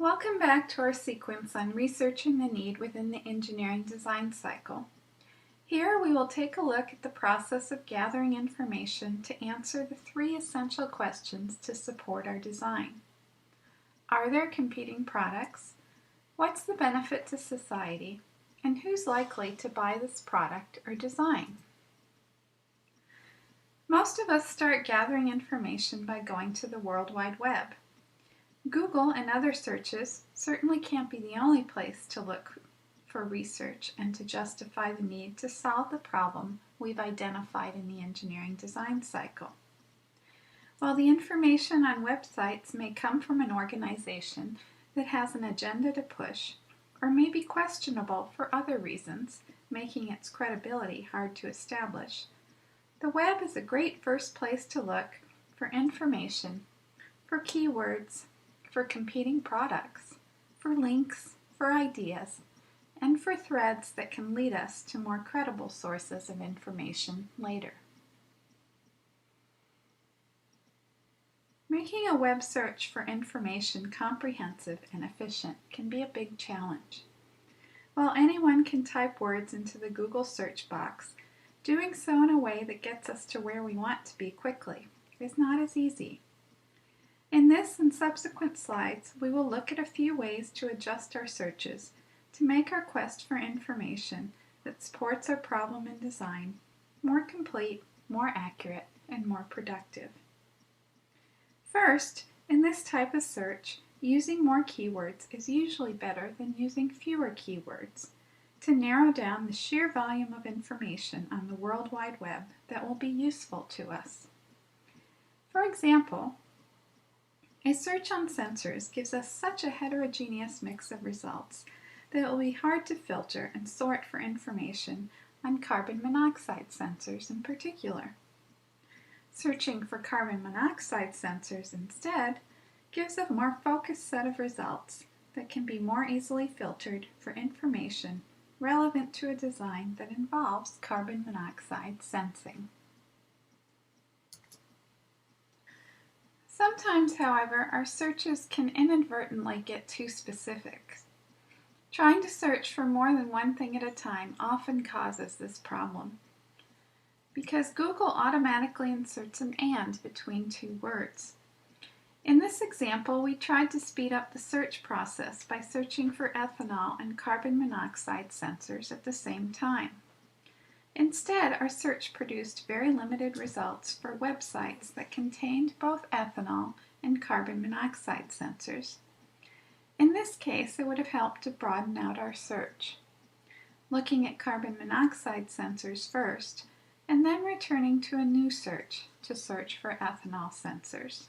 Welcome back to our sequence on researching the need within the engineering design cycle. Here we will take a look at the process of gathering information to answer the three essential questions to support our design. Are there competing products? What's the benefit to society? And who's likely to buy this product or design? Most of us start gathering information by going to the World Wide Web. Google and other searches certainly can't be the only place to look for research and to justify the need to solve the problem we've identified in the engineering design cycle. While the information on websites may come from an organization that has an agenda to push, or may be questionable for other reasons, making its credibility hard to establish, the web is a great first place to look for information, for keywords, for competing products, for links, for ideas, and for threads that can lead us to more credible sources of information later. Making a web search for information comprehensive and efficient can be a big challenge. While anyone can type words into the Google search box, doing so in a way that gets us to where we want to be quickly is not as easy. In this and subsequent slides, we will look at a few ways to adjust our searches to make our quest for information that supports our problem in design more complete, more accurate, and more productive. First, in this type of search, using more keywords is usually better than using fewer keywords to narrow down the sheer volume of information on the World Wide Web that will be useful to us. For example, a search on sensors gives us such a heterogeneous mix of results that it will be hard to filter and sort for information on carbon monoxide sensors in particular. Searching for carbon monoxide sensors instead gives a more focused set of results that can be more easily filtered for information relevant to a design that involves carbon monoxide sensing. Sometimes, however, our searches can inadvertently get too specific. Trying to search for more than one thing at a time often causes this problem, because Google automatically inserts an "and" between two words. In this example, we tried to speed up the search process by searching for ethanol and carbon monoxide sensors at the same time. Instead, our search produced very limited results for websites that contained both ethanol and carbon monoxide sensors. In this case, it would have helped to broaden out our search, looking at carbon monoxide sensors first, and then returning to a new search to search for ethanol sensors.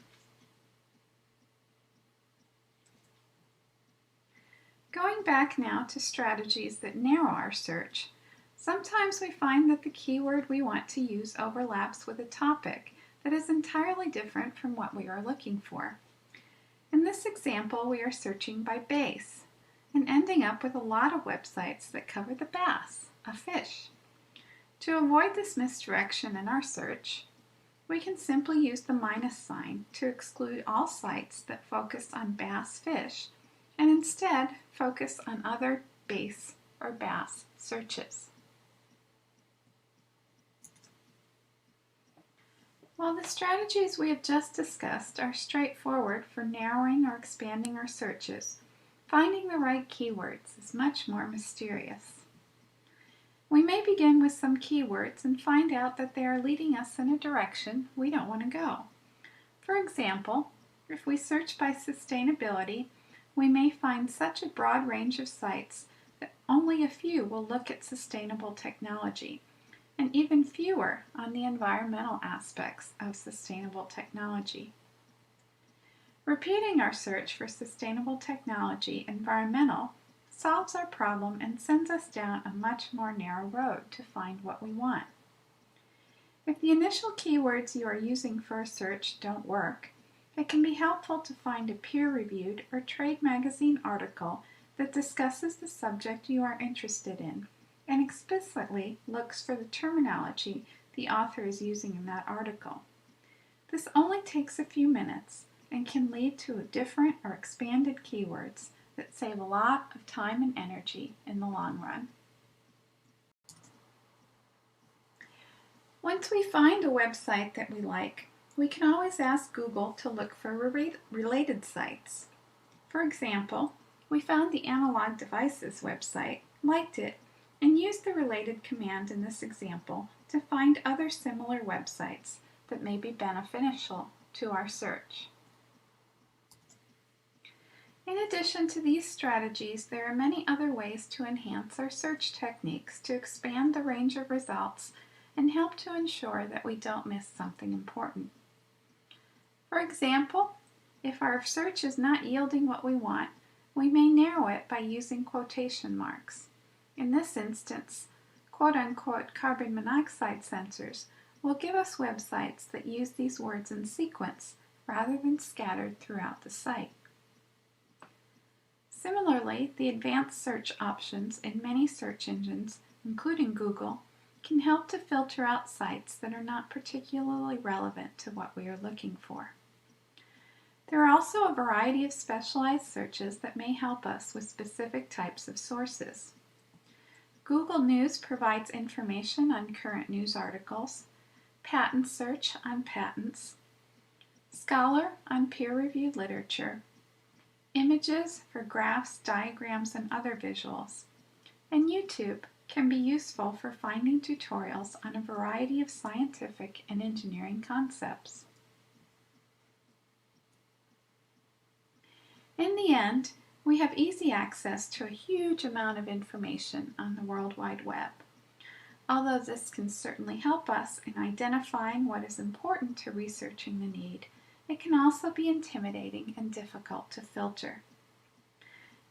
Going back now to strategies that narrow our search, sometimes we find that the keyword we want to use overlaps with a topic that is entirely different from what we are looking for. In this example, we are searching by bass and ending up with a lot of websites that cover the bass, a fish. To avoid this misdirection in our search, we can simply use the minus sign to exclude all sites that focus on bass fish and instead focus on other bass or bass searches. While the strategies we have just discussed are straightforward for narrowing or expanding our searches, finding the right keywords is much more mysterious. We may begin with some keywords and find out that they are leading us in a direction we don't want to go. For example, if we search by sustainability, we may find such a broad range of sites that only a few will look at sustainable technology, and even fewer on the environmental aspects of sustainable technology. Repeating our search for sustainable technology environmental solves our problem and sends us down a much more narrow road to find what we want. If the initial keywords you are using for a search don't work, it can be helpful to find a peer-reviewed or trade magazine article that discusses the subject you are interested in and explicitly looks for the terminology the author is using in that article. This only takes a few minutes and can lead to different or expanded keywords that save a lot of time and energy in the long run. Once we find a website that we like, we can always ask Google to look for related sites. For example, we found the Analog Devices website, liked it, and used the related command in this example to find other similar websites that may be beneficial to our search. In addition to these strategies, there are many other ways to enhance our search techniques to expand the range of results and help to ensure that we don't miss something important. For example, if our search is not yielding what we want, we may narrow it by using quotation marks. In this instance, quote-unquote carbon monoxide sensors will give us websites that use these words in sequence rather than scattered throughout the site. Similarly, the advanced search options in many search engines, including Google, can help to filter out sites that are not particularly relevant to what we are looking for. There are also a variety of specialized searches that may help us with specific types of sources. Google News provides information on current news articles, Patent Search on patents, Scholar on peer-reviewed literature, Images for graphs, diagrams, and other visuals, and YouTube can be useful for finding tutorials on a variety of scientific and engineering concepts. In the end, we have easy access to a huge amount of information on the World Wide Web. Although this can certainly help us in identifying what is important to researching the need, it can also be intimidating and difficult to filter.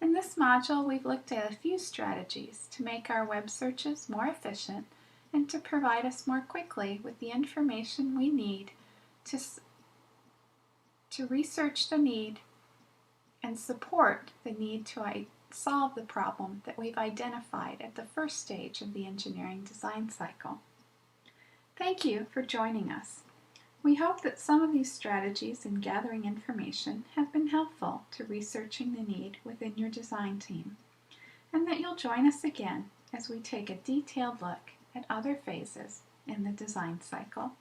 In this module, we've looked at a few strategies to make our web searches more efficient and to provide us more quickly with the information we need to research the need and support the need to solve the problem that we've identified at the first stage of the engineering design cycle. Thank you for joining us. We hope that some of these strategies in gathering information have been helpful to researching the need within your design team, and that you'll join us again as we take a detailed look at other phases in the design cycle.